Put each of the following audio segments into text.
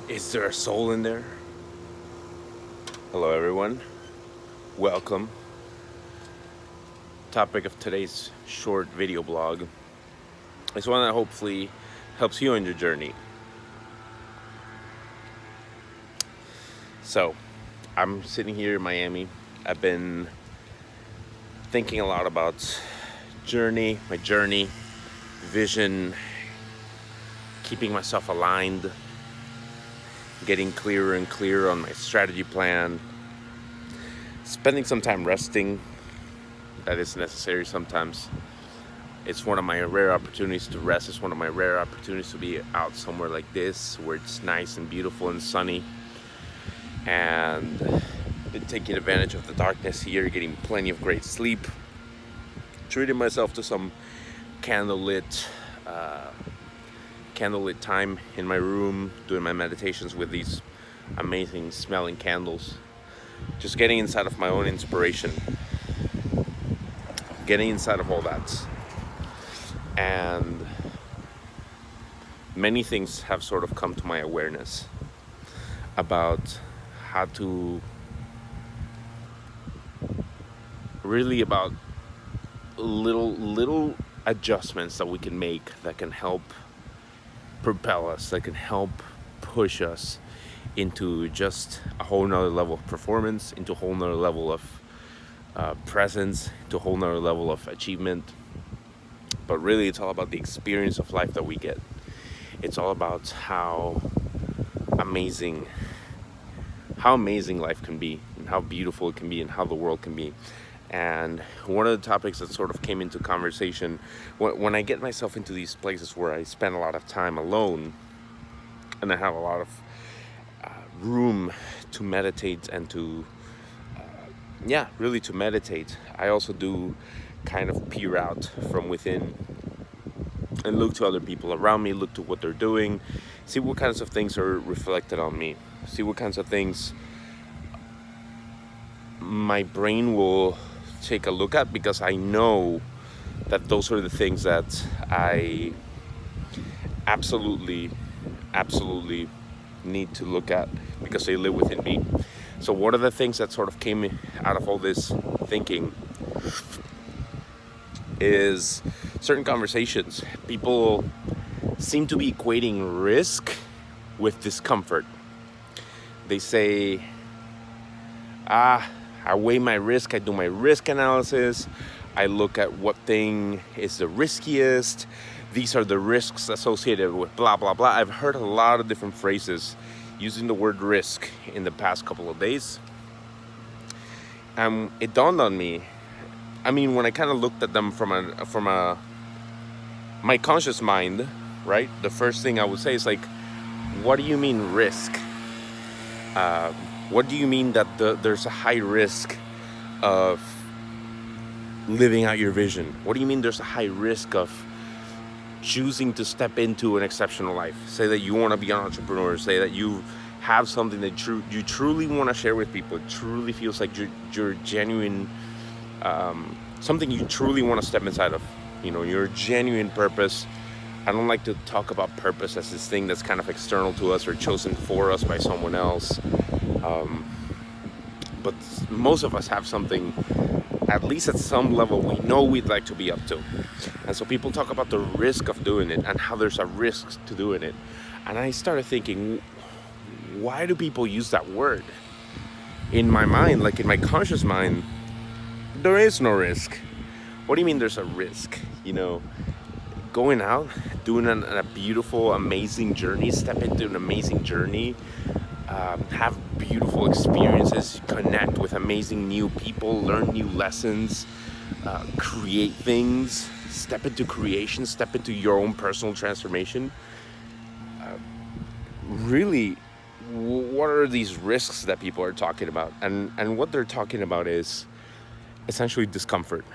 Is there a soul in there? Hello, everyone. Welcome. Topic of today's short video blog is one that hopefully helps you on your journey. So, I'm sitting here in Miami. I've been thinking a lot about my journey, vision, keeping myself aligned, getting clearer and clearer on my strategy plan, spending some time resting. That is necessary sometimes. It's one of my rare opportunities to rest. It's one of my rare opportunities to be out somewhere like this where it's nice and beautiful and sunny. And been taking advantage of the darkness here, getting plenty of great sleep, treating myself to some candlelit time in my room, doing my meditations with these amazing smelling candles, just getting inside of my own inspiration, getting inside of all that. And many things have sort of come to my awareness about how to really about little adjustments that we can make that can help propel us, that can help push us into just a whole nother level of performance, into a whole nother level of presence, into a whole nother level of achievement. But really, it's all about the experience of life that we get. It's all about how amazing life can be, and how beautiful it can be, and how the world can be. And one of the topics that sort of came into conversation when I get myself into these places where I spend a lot of time alone and I have a lot of room to meditate and to really to meditate. I also do kind of peer out from within and look to other people around me, look to what they're doing, see what kinds of things are reflected on me, see what kinds of things my brain will take a look at, because I know that those are the things that I absolutely need to look at because they live within me. So one of the things that sort of came out of all this thinking is certain conversations. People seem to be equating risk with discomfort. They say, I weigh my risk, I do my risk analysis, I look at what thing is the riskiest, these are the risks associated with blah, blah, blah. I've heard a lot of different phrases using the word risk in the past couple of days. It dawned on me, I mean, when I kind of looked at them from my conscious mind, right? The first thing I would say is like, what do you mean risk? What do you mean that there's a high risk of living out your vision? What do you mean there's a high risk of choosing to step into an exceptional life? Say that you want to be an entrepreneur. Say that you have something that you truly want to share with people. It truly feels like you're genuine, something you truly want to step inside of. You know, your genuine purpose. I don't like to talk about purpose as this thing that's kind of external to us or chosen for us by someone else. But most of us have something, at least at some level, we know we'd like to be up to. And so people talk about the risk of doing it and how there's a risk to doing it. And I started thinking, why do people use that word? In my mind, like in my conscious mind, there is no risk. What do you mean there's a risk? You know, going out, doing a beautiful, amazing journey, step into an amazing journey, have beautiful experiences, connect with amazing new people, learn new lessons, create things, step into creation, step into your own personal transformation. Really, what are these risks that people are talking about? And what they're talking about is essentially discomfort.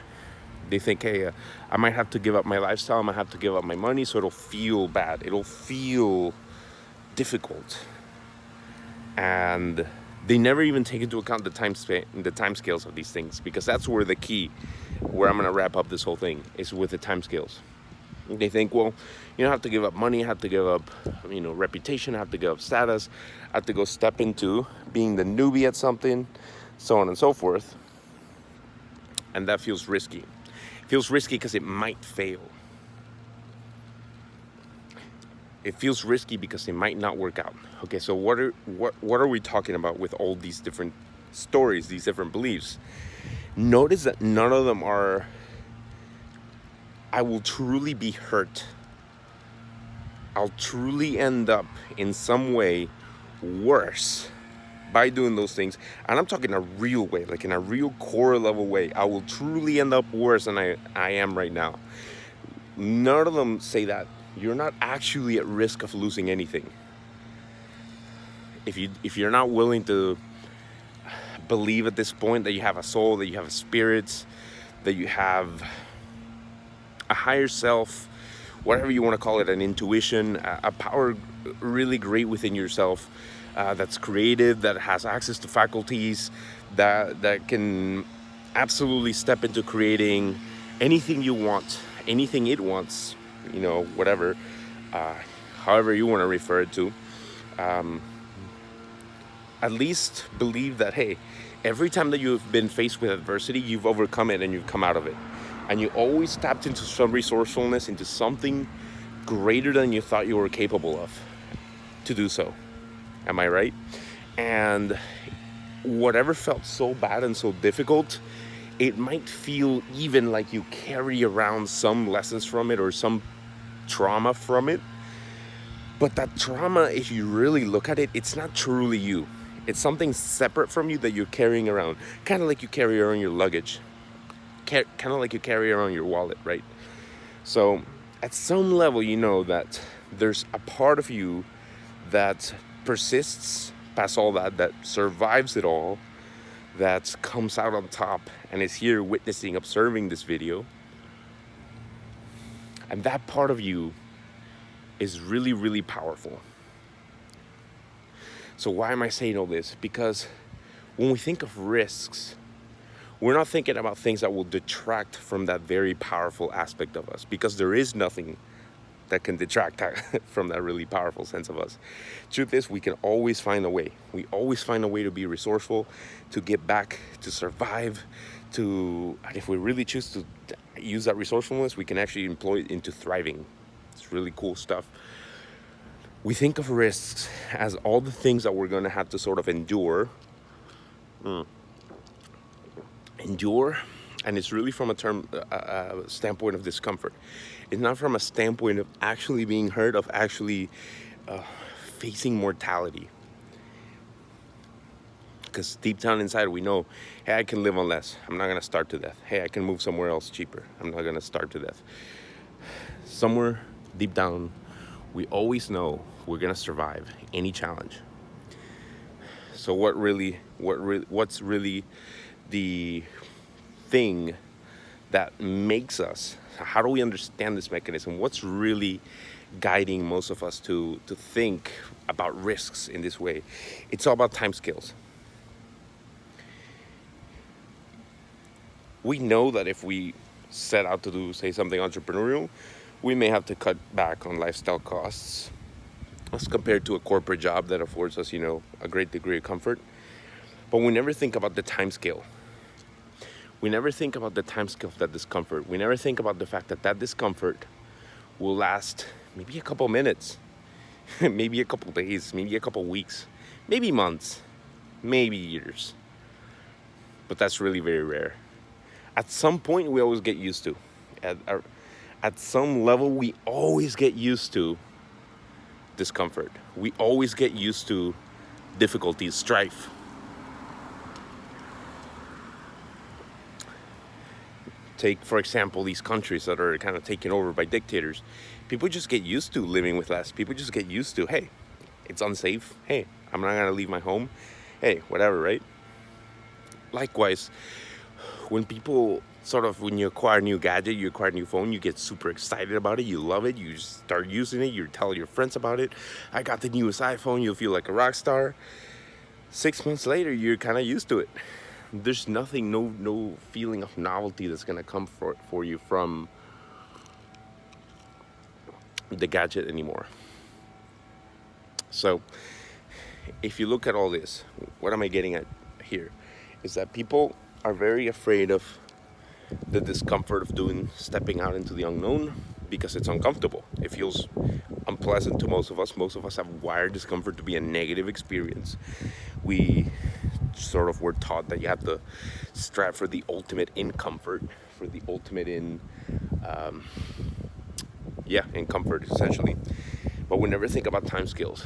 They think, hey, I might have to give up my lifestyle, I might have to give up my money, so it'll feel bad, it'll feel difficult. And they never even take into account the time scales of these things, because that's where the key, where I'm going to wrap up this whole thing, is with the time scales. They think, well, I have to give up money, I have to give up, reputation, I have to give up status, I have to go step into being the newbie at something, so on and so forth. And that feels risky. It feels risky because it might fail. It feels risky because it might not work out. Okay, so what are we talking about with all these different stories, these different beliefs? Notice that none of them are, I will truly be hurt. I'll truly end up in some way worse by doing those things. And I'm talking a real way, like in a real core level way. I will truly end up worse than I am right now. None of them say that. You're not actually at risk of losing anything. If you're not willing to believe at this point that you have a soul, that you have a spirit, that you have a higher self, whatever you want to call it, an intuition, a power really great within yourself, that's creative, that has access to faculties, that can absolutely step into creating anything you want, anything it wants, whatever, however you want to refer it to. At least believe that, hey, every time that you've been faced with adversity, you've overcome it and you've come out of it. And you always tapped into some resourcefulness, into something greater than you thought you were capable of to do so. Am I right? And whatever felt so bad and so difficult, it might feel even like you carry around some lessons from it or some trauma from it. But that trauma, if you really look at it, it's not truly you. It's something separate from you that you're carrying around. Kind of like you carry around your luggage. Kind of like you carry around your wallet, right? So at some level, you know that there's a part of you that persists past all that, that survives it all, that comes out on top and is here witnessing, observing this video. And that part of you is really, really powerful. So why am I saying all this? Because when we think of risks, we're not thinking about things that will detract from that very powerful aspect of us, because there is nothing that can detract from that really powerful sense of us. Truth is, we can always find a way. We always find a way to be resourceful, to get back, to survive, and if we really choose to use that resourcefulness, we can actually employ it into thriving. It's really cool stuff. We think of risks as all the things that we're going to have to sort of endure, and it's really from a standpoint of discomfort. It's not from a standpoint of actually being hurt, of actually facing mortality. Because deep down inside we know, hey, I can live on less. I'm not going to starve to death. Hey, I can move somewhere else cheaper. I'm not going to starve to death. Somewhere deep down, we always know we're going to survive any challenge. So what's really the thing that makes us, how do we understand this mechanism? What's really guiding most of us to think about risks in this way? It's all about time scales. We know that if we set out to do, say, something entrepreneurial, we may have to cut back on lifestyle costs as compared to a corporate job that affords us, a great degree of comfort. But we never think about the time scale. We never think about the time scale of that discomfort. We never think about the fact that discomfort will last maybe a couple minutes, maybe a couple days, maybe a couple weeks, maybe months, maybe years. But that's really very rare. At some point, we always get used to. At some level, we always get used to discomfort. We always get used to difficulties, strife. Take, for example, these countries that are kind of taken over by dictators. People just get used to living with less. People just get used to, hey, it's unsafe. Hey, I'm not going to leave my home. Hey, whatever, right? Likewise, when you acquire a new gadget, you acquire a new phone, you get super excited about it, you love it, you start using it, you tell your friends about it. I got the newest iPhone, you'll feel like a rock star. 6 months later, you're kind of used to it. There's nothing, no feeling of novelty that's going to come for you from the gadget anymore. So if you look at all this, what am I getting at here? Is that people are very afraid of the discomfort of stepping out into the unknown because it's uncomfortable. It feels unpleasant to most of us. Most of us have wired discomfort to be a negative experience. We sort of were taught that you have to strive for the ultimate in comfort, for the ultimate in comfort essentially. But we never think about time scales.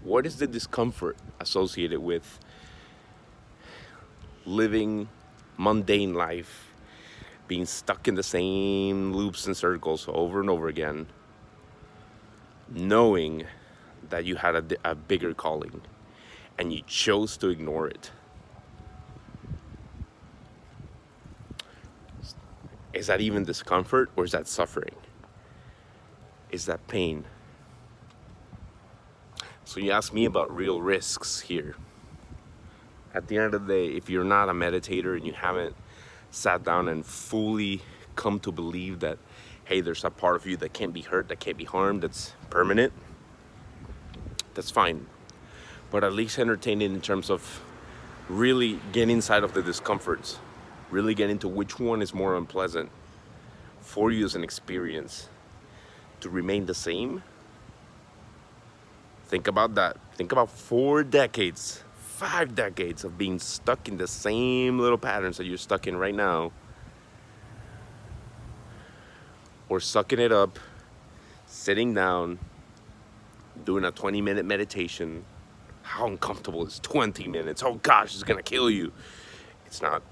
What is the discomfort associated with living mundane life, being stuck in the same loops and circles over and over again, knowing that you had a bigger calling and you chose to ignore it? Is that even discomfort, or is that suffering? Is that pain? So you ask me about real risks here. At the end of the day, if you're not a meditator and you haven't sat down and fully come to believe that, hey, there's a part of you that can't be hurt, that can't be harmed, that's permanent, that's fine. But at least entertain it in terms of really get inside of the discomforts, really get into which one is more unpleasant for you as an experience to remain the same. Think about that. Think about 4 decades, 5 decades of being stuck in the same little patterns that you're stuck in right now, or sucking it up, sitting down, doing a 20-minute meditation. How uncomfortable is 20 minutes? Oh gosh, it's gonna kill you. It's not.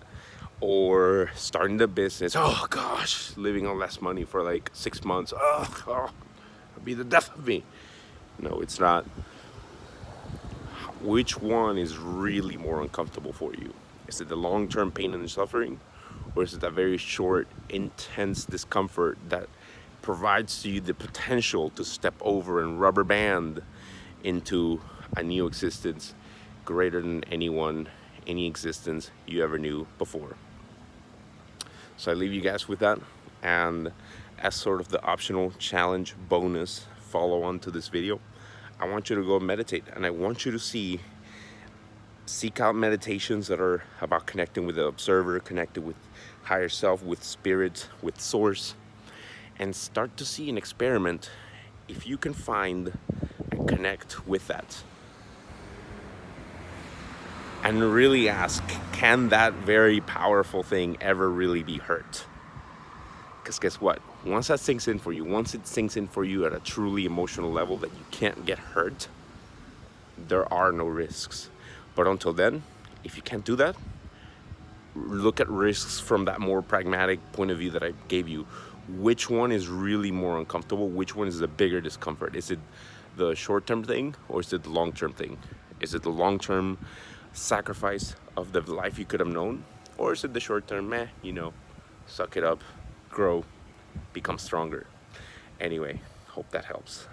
Or starting the business. Oh gosh, living on less money for like 6 months. Oh, it'll be the death of me. No, it's not. Which one is really more uncomfortable for you? Is it the long-term pain and suffering? Or is it that very short, intense discomfort that provides to you the potential to step over and rubber band into a new existence greater than any existence you ever knew before? So I leave you guys with that. And as sort of the optional challenge bonus follow on to this video, I want you to go meditate, and I want you to seek out meditations that are about connecting with the observer, connected with higher self, with spirit, with source, and start to see and experiment if you can find and connect with that. And really ask, can that very powerful thing ever really be hurt? Because guess what? Once that sinks in for you, once it sinks in for you at a truly emotional level that you can't get hurt, there are no risks. But until then, if you can't do that, look at risks from that more pragmatic point of view that I gave you. Which one is really more uncomfortable? Which one is the bigger discomfort? Is it the short-term thing, or is it the long-term thing? Is it the long-term sacrifice of the life you could have known? Or is it the short-term, suck it up, grow, become stronger? Anyway, hope that helps.